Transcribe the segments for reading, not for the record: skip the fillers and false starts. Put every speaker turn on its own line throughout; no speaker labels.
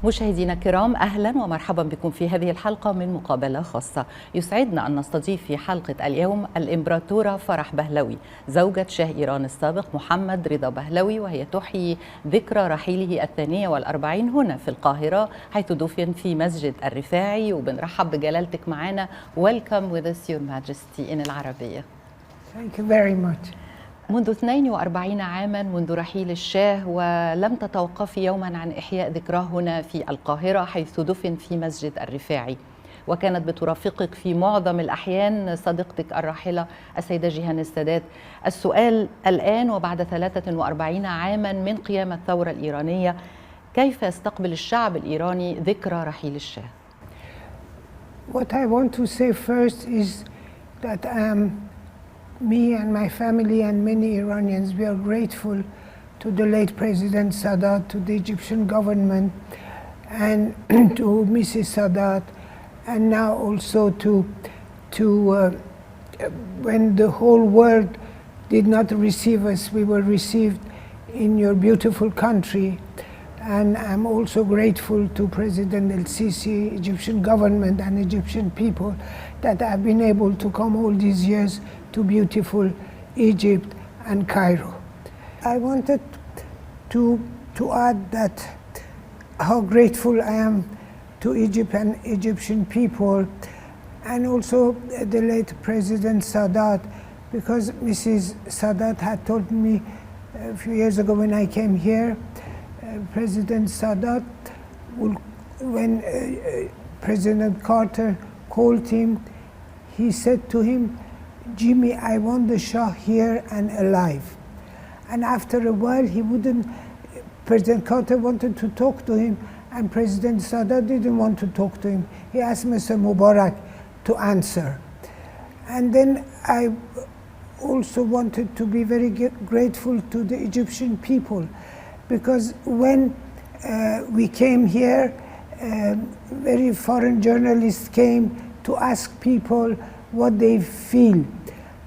مشاهدينا الكرام، أهلا ومرحبا بكم في هذه الحلقة من مقابلة خاصة. يسعدنا أن نستضيف في حلقة اليوم الإمبراطورة فرح بهلوي، زوجة شاه إيران السابق محمد رضا بهلوي، وهي تحيي ذكرى رحيله 42 هنا في القاهرة، حيث دفن في مسجد الرفاعي. وبنرحب بجلالتك معنا. Welcome with us your majesty in العربية.
Thank you very much.
منذ 42 عاما منذ رحيل الشاه، ولم تتوقفي يوما عن إحياء ذكراه هنا في القاهرة حيث دفن في مسجد الرفاعي، وكانت بترافقك في معظم الأحيان صديقتك الراحلة السيدة جيهان السادات. السؤال الآن وبعد 43 عاما من قيام الثورة الإيرانية، كيف يستقبل الشعب الإيراني ذكرى رحيل الشاه؟
What I want to say first is that me and my family and many Iranians, we are grateful to the late President Sadat, to the Egyptian government, and to Mrs. Sadat, and now also to when the whole world did not receive us, we were received in your beautiful country. And I'm also grateful to President El-Sisi, Egyptian government and Egyptian people that have been able to come all these years to beautiful Egypt and Cairo. I wanted to add that how grateful I am to Egypt and Egyptian people, and also the late President Sadat, because Mrs. Sadat had told me a few years ago when I came here, President Sadat, when President Carter called him, he said to him, Jimmy, I want the Shah here and alive. And after a while, President Carter wanted to talk to him, and President Sadat didn't want to talk to him. He asked Mr. Mubarak to answer. And then I also wanted to be very grateful to the Egyptian people, because when we came here, very foreign journalists came to ask people what they feel.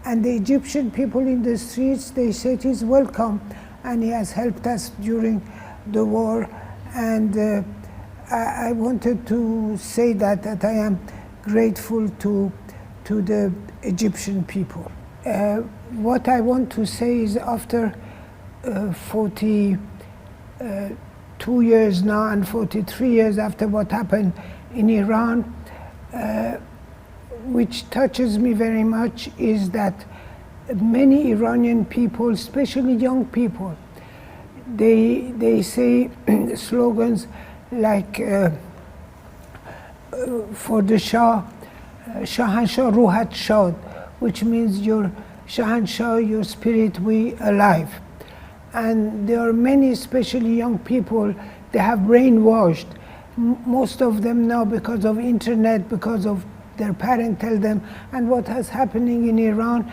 And the Egyptian people in the streets, they said he's welcome and he has helped us during the war. And I wanted to say that I am grateful to the Egyptian people. What I want to say is after 42 years now and 43 years after what happened in Iran, which touches me very much, is that many Iranian people, especially young people, they say slogans like for the Shah, Shahanshah Ruhat Shad, which means your Shahanshah, your spirit, we alive. And there are many, especially young people, they have brainwashed. Most of them now because of internet, because of their parents tell them, and what has happening in Iran,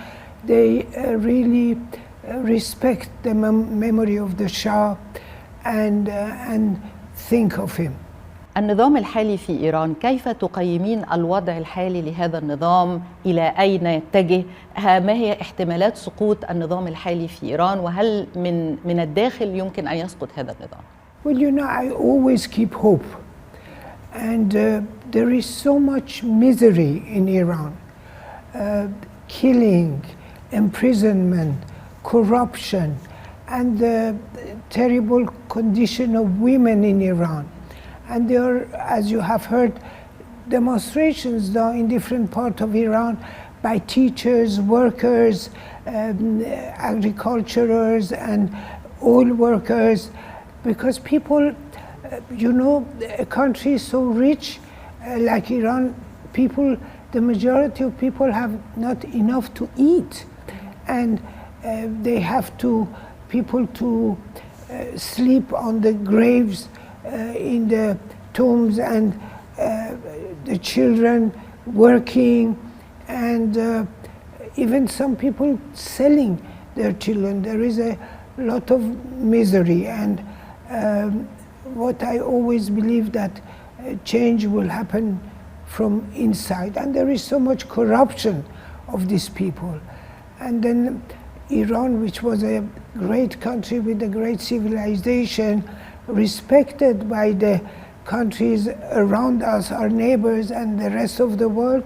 they really respect the memory of the Shah and think of him.
النظام الحالي في إيران، كيف تقيمين الوضع الحالي لهذا النظام؟ إلى أين يتجه؟ ما هي احتمالات سقوط النظام الحالي في إيران؟ وهل من الداخل يمكن أن يسقط هذا النظام؟
Well, you know, I always keep hope. And there is so much misery in Iran. Killing, imprisonment, corruption, and the terrible condition of women in Iran. And there are, as you have heard, demonstrations now in different parts of Iran by teachers, workers, agriculturers, and oil workers, because people, you know, a country so rich like Iran, people, the majority of people have not enough to eat, and they have people to sleep on the graves in the tombs, and the children working, and even some people selling their children. There is a lot of misery, and what I always believe that change will happen from inside, and there is so much corruption of these people. And then Iran, which was a great country with a great civilization, respected by the countries around us, our neighbors and the rest of the world,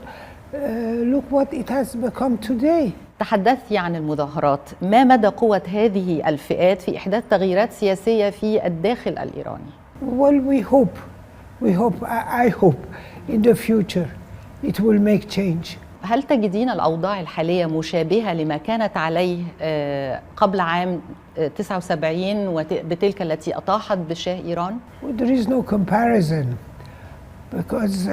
look what it has become today.
تحدثتي عن المظاهرات، ما مدى قوة هذه الفئات في إحداث تغييرات سياسية في الداخل الإيراني؟
Well, I hope in the future it will make change.
هل تجدين الأوضاع الحالية مشابهة لما كانت عليه قبل عام 79 بتلك التي أطاحت بشاه إيران؟
Well, there is no comparison because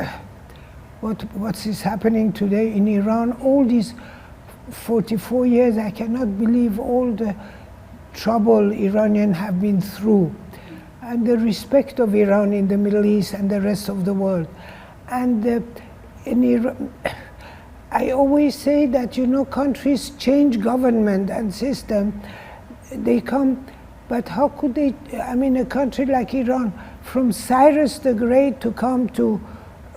what is happening today in Iran, all these 44 years, I cannot believe all the trouble Iranians have been through and the respect of Iran in the Middle East and the rest of the world. And in Iran, I always say that, you know, countries change government and system, they come, but how could they, I mean, a country like Iran, from Cyrus the Great to come to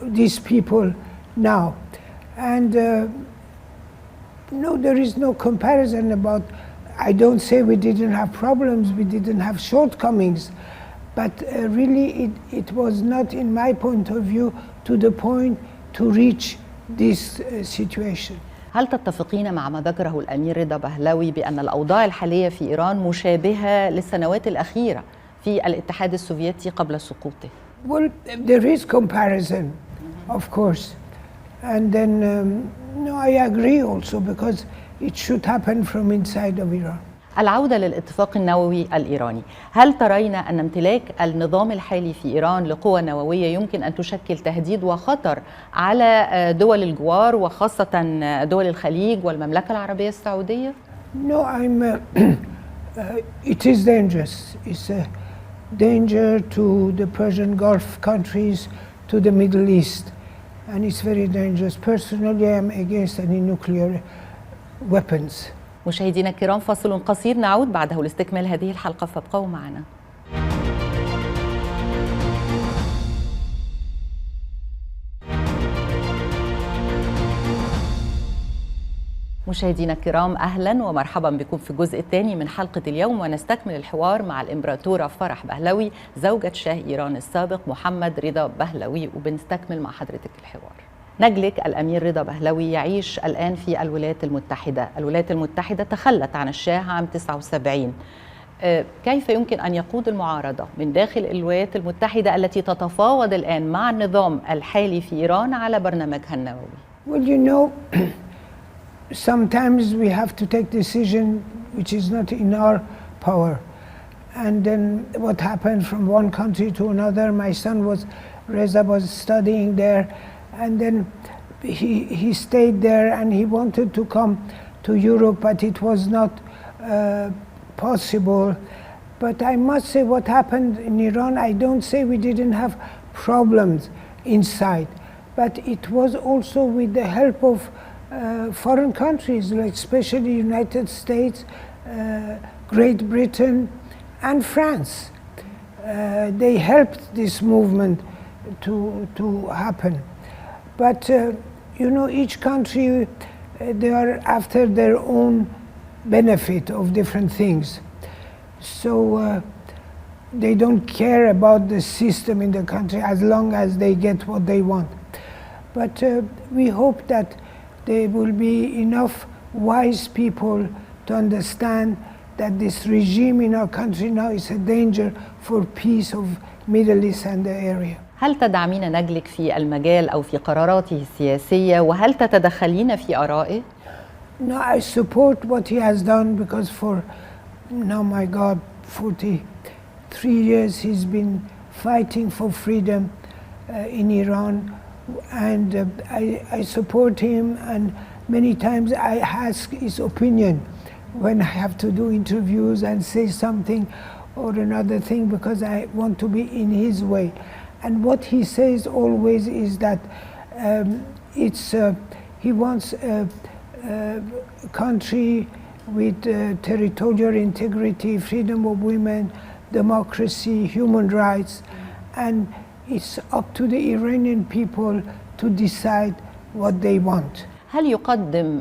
these people now. And no, there is no comparison about, I don't say we didn't have problems, we didn't have shortcomings, but really it was not, in my point of view, to the point to reach this situation.
هل تتفقين مع ما ذكره الأمير رضا بهلوي بأن الأوضاع الحالية في إيران مشابهة للسنوات الأخيرة في الاتحاد السوفيتي قبل سقوطه؟
Well, there is comparison, of course. And then, no, I agree also because it should happen from inside of Iran.
العودة للاتفاق النووي الإيراني، هل ترين أن امتلاك النظام الحالي في إيران لقوة نووية يمكن أن تشكل تهديد وخطر على دول الجوار وخاصة دول الخليج والمملكة العربية السعودية؟
No, it is dangerous. It's a danger to the Persian Gulf countries, to the Middle East. And it's very dangerous. Personally, I am against any nuclear weapons.
مشاهدينا الكرام، فاصل قصير نعود بعده لاستكمال هذه الحلقة، فابقوا معنا. مشاهدينا الكرام، أهلا ومرحبا بكم في الجزء الثاني من حلقة اليوم، ونستكمل الحوار مع الإمبراطورة فرح بهلوي زوجة شاه إيران السابق محمد رضا بهلوي، وبنستكمل مع حضرتك الحوار. نجلك الأمير رضا بهلوي يعيش الآن في الولايات المتحدة. الولايات المتحدة تخلت عن الشاه عام 79. كيف يمكن أن يقود المعارضة من داخل الولايات المتحدة التي تتفاوض الآن مع النظام الحالي في إيران على برنامجها النووي؟
Well, you know, sometimes we have to take decision which is not in our power. And then what happened from one country to another, my son Reza was studying there, and then he stayed there and he wanted to come to Europe, but it was not possible. But I must say what happened in Iran, I don't say we didn't have problems inside, but it was also with the help of foreign countries, like especially United States, Great Britain and France. They helped this movement to happen. But you know, each country, they are after their own benefit of different things. So they don't care about the system in the country as long as they get what they want. But we hope that there will be enough wise people to understand that this regime in our country now is a danger for peace of Middle East and the area.
هل تدعمين نجلك في المجال أو في قراراته السياسية، وهل تتدخلين في آرائه؟
No, I support what he has done because for now, my God, 43 years he's been fighting for freedom in Iran, and I support him, and many times I ask his opinion when I have to do interviews and say something or another thing because I want to be in his way. And what he says always is that he wants a country with territorial integrity, freedom of women, democracy, human rights, and it's up to the Iranian people to decide what they want.
هل يقدم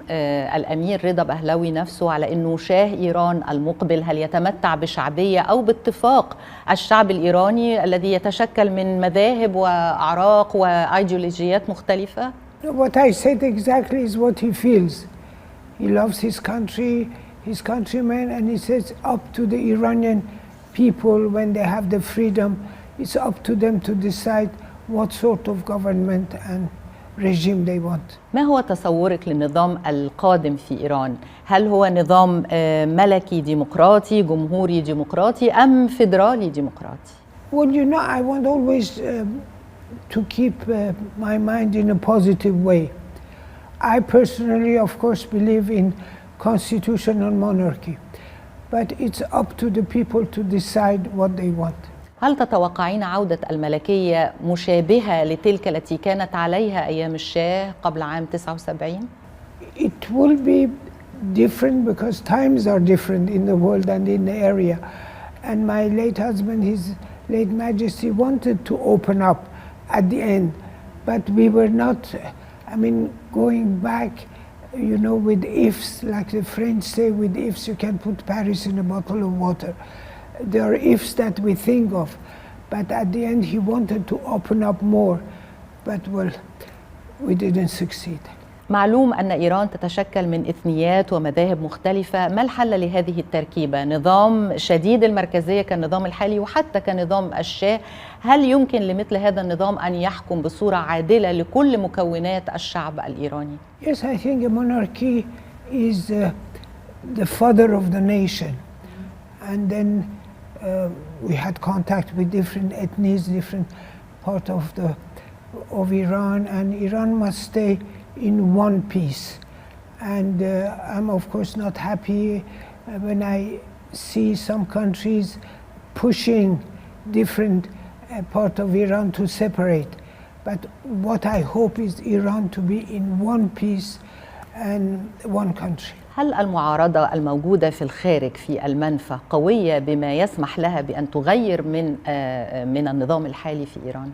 الأمير رضا بهلوي نفسه على أنه شاه إيران المقبل؟ هل يتمتع بشعبية أو باتفاق الشعب الإيراني الذي يتشكل من مذاهب وأعراق وأيديولوجيات مختلفة؟
What I said exactly is what he feels. He loves his country, his countrymen, and he says up to the Iranian people when they have the freedom, it's up to them to decide what sort of government and regime they want.
ما هو تصورك للنظام القادم في إيران؟ هل هو نظام ملكي ديمقراطي، جمهوري ديمقراطي، أم فيدرالي ديمقراطي؟
Well, you know, I want always to keep my mind in a positive way. I personally, of course, believe in constitutional monarchy, but it's up to the people to decide what they want.
هل تتوقعين عودة الملكية مشابهة لتلك التي كانت عليها أيام الشاه قبل عام 79؟
It will be different because times are different in the world and in the area. And my late husband, his late majesty, wanted to open up at the end, but we were not, going back, you know, with ifs, like the French say, with ifs you can put Paris in a bottle of water. There are ifs that we think of, but at the end he wanted to open up more, but well, we didn't succeed.
معلوم أن إيران تتشكل من إثنيات ومذاهب مختلفة. ما الحل لهذه التركيبة؟ نظام شديد المركزية كالنظام الحالي وحتى كنظام الشاه، هل يمكن لمثل هذا النظام أن يحكم بصورة عادلة لكل مكونات الشعب الإيراني؟
Yes, I think a monarchy is the father of the nation. And then we had contact with different ethnies, different part of Iran, and Iran must stay in one piece. And I'm of course not happy when I see some countries pushing different part of Iran to separate. But what I hope is Iran to be in one piece and one country.
هل المعارضة الموجودة في الخارج في المنفى قوية بما يسمح لها بأن تغير من النظام الحالي في إيران؟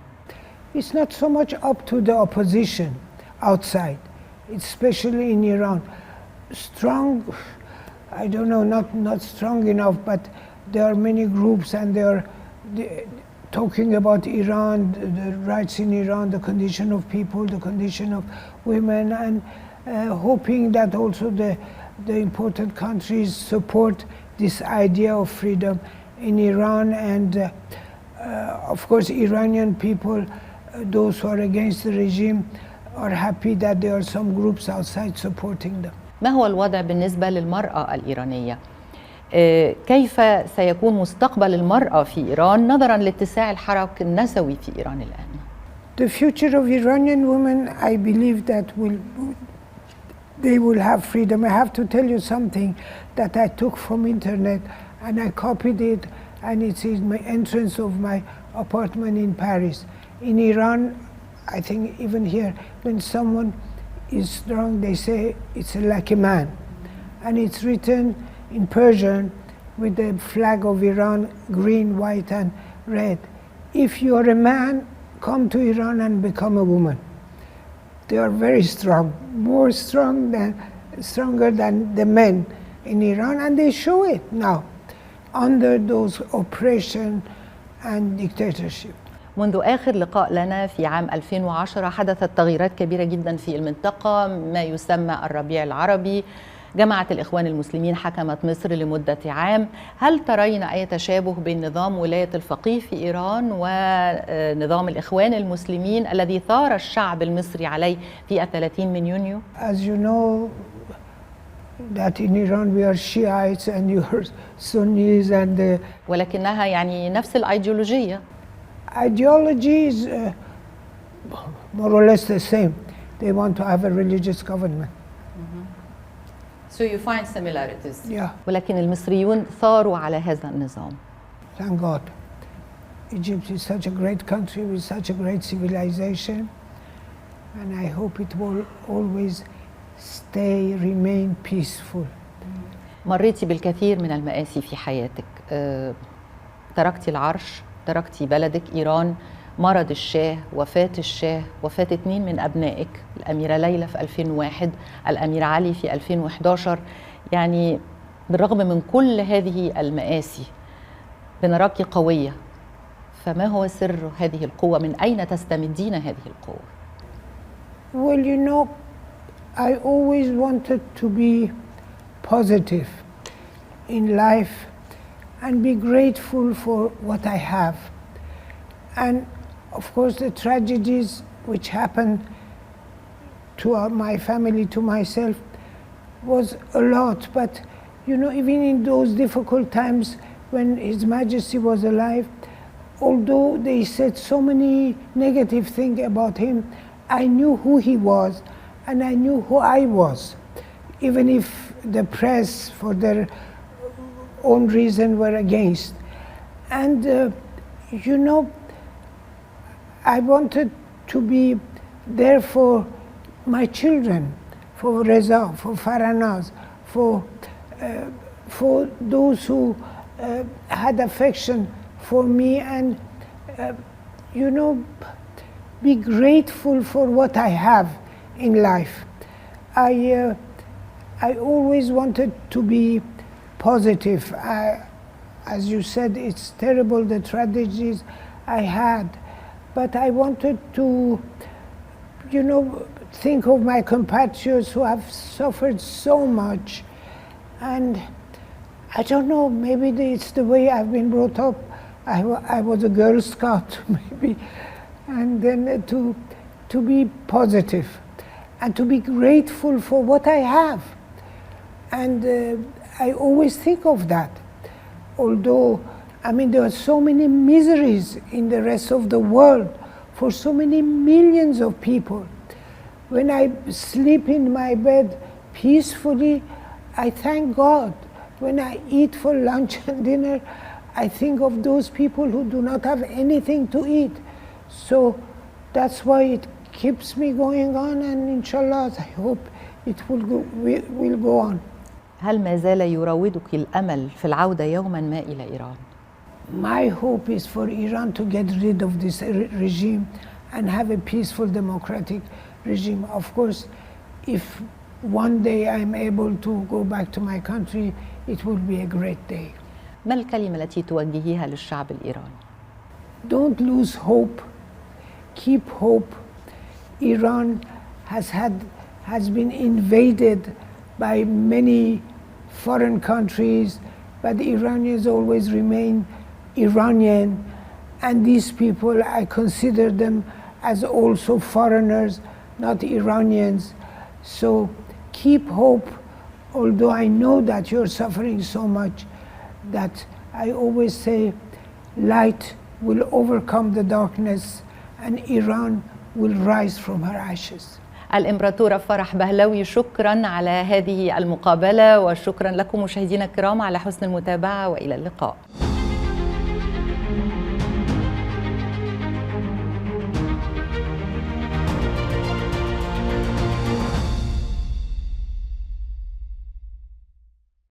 It's not so much up to the opposition outside, especially in Iran. Strong, I don't know, not strong enough, but there are many groups and they're talking about Iran, the rights in Iran, the condition of people, the condition of women, and hoping that also the important countries support this idea of freedom in Iran. And of course Iranian people, those who are against the regime, are happy that there are some groups outside supporting them.
ما هو الوضع بالنسبة للمرأة الإيرانية؟ كيف سيكون مستقبل المرأة في إيران نظرا لاتساع الحراك النسوي في إيران الآن؟
The future of Iranian women, I believe that they will have freedom. I have to tell you something that I took from internet and I copied it, and it's in my entrance of my apartment in Paris. In Iran, I think even here, when someone is strong, they say it's like a man. And it's written in Persian with the flag of Iran, green, white, and red. If you are a man, come to Iran and become a woman. They are very strong, stronger than the men in Iran, and they show it now under those oppression and dictatorship.
منذ آخر لقاء لنا في عام 2010 حدثت تغييرات كبيرة جدا في المنطقة، ما يسمى الربيع العربي. جماعة الإخوان المسلمين حكمت مصر لمدة عام. هل ترين أي تشابه بين نظام ولاية الفقيه في إيران ونظام الإخوان المسلمين الذي ثار الشعب المصري عليه في 30 من يونيو؟
As you know that in Iran we are Shiites and you are Sunnis and
ولكنها يعني نفس الأيديولوجية.
Ideology is more or less the same. They want to have a religious government.
So you find similarities.
Yeah.
ولكن المصريون ثاروا على هذا النظام.
Thank God. Egypt is such a great country with such a great civilization, and I hope it will always remain peaceful.
مريتي بالكثير من المآسي في حياتك. تركتي العرش، تركتي بلدك إيران، مرض الشاه، وفاة الشاه، وفاة 2 من أبنائك، الأميرة ليلى في 2001، الأمير علي في 2011. يعني بالرغم من كل هذه المآسي بنراك قوية، فما هو سر هذه القوة؟ من أين تستمدين هذه القوة؟
Well, you know, I always wanted to be positive in life and be grateful for what I have. And of course, the tragedies which happened to my family, to myself, was a lot. But, you know, even in those difficult times when His Majesty was alive, although they said so many negative things about him, I knew who he was and I knew who I was, even if the press, for their own reason, were against. And, you know, I wanted to be there for my children, for Reza, for Faranaz, for those who had affection for me, and, you know, be grateful for what I have in life. I always wanted to be positive. As you said, it's terrible, the tragedies I had, but I wanted to, you know, think of my compatriots who have suffered so much. And I don't know, maybe it's the way I've been brought up. I was a Girl Scout, maybe. And then to be positive and to be grateful for what I have. And I always think of that. Although, I mean, there are so many miseries in the rest of the world for so many millions of people. When I sleep in my bed peacefully, I thank God. When I eat for lunch and dinner, I think of those people who do not have anything to eat. So that's why it keeps me going on, and inshallah, I hope it will go on.
هل ما زال يراودك الأمل في العودة يوما ما إلى إيران؟
My hope is for Iran to get rid of this regime and have a peaceful democratic regime. Of course, if one day I'm able to go back to my country, it will be a great day.
ما الكلمة التي توجهيها للشعب الإيراني؟
Don't lose hope. Keep hope. Iran has been invaded by many foreign countries, but the Iranians always remain Iranian, and these people, I consider them as also foreigners, not Iranians. So keep hope, although I know that you're suffering so much, that I always say light will overcome the darkness and Iran will rise from her ashes.
الإمبراطورة فرح بهلوي، شكرا على هذه المقابلة، وشكرا لكم مشاهدينا الكرام على حسن المتابعة، وإلى اللقاء.